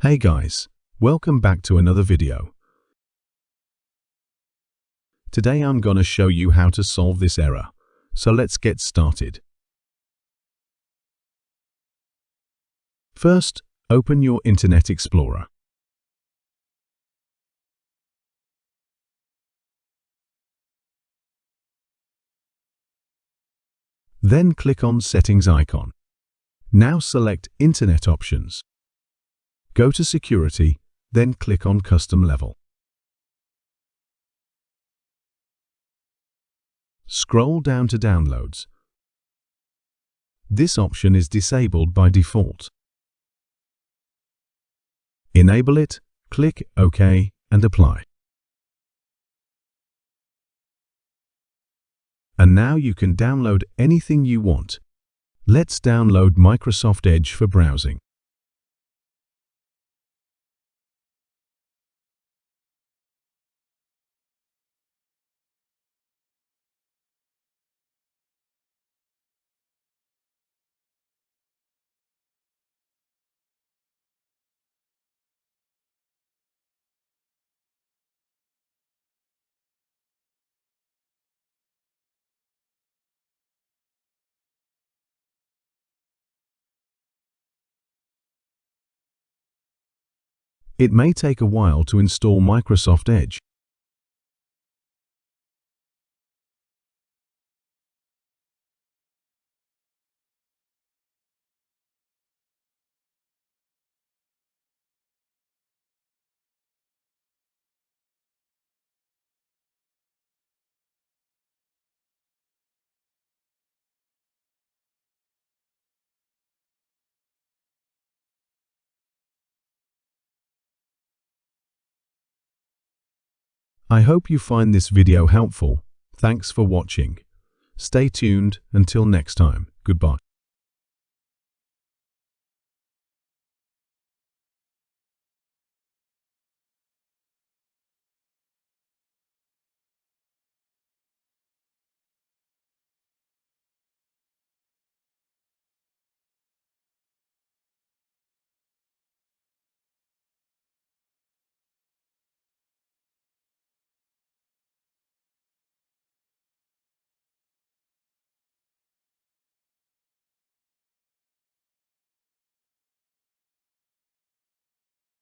Hey guys, welcome back to another video. Today I'm gonna show you how to solve this error. So let's get started. First, open your Internet Explorer. Then click on Settings icon. Now select Internet Options. Go to Security, then click on Custom Level. Scroll down to Downloads. This option is disabled by default. Enable it, click OK and Apply. And now you can download anything you want. Let's download Microsoft Edge for browsing. It may take a while to install Microsoft Edge. I hope you find this video helpful. Thanks for watching. Stay tuned until next time. Goodbye.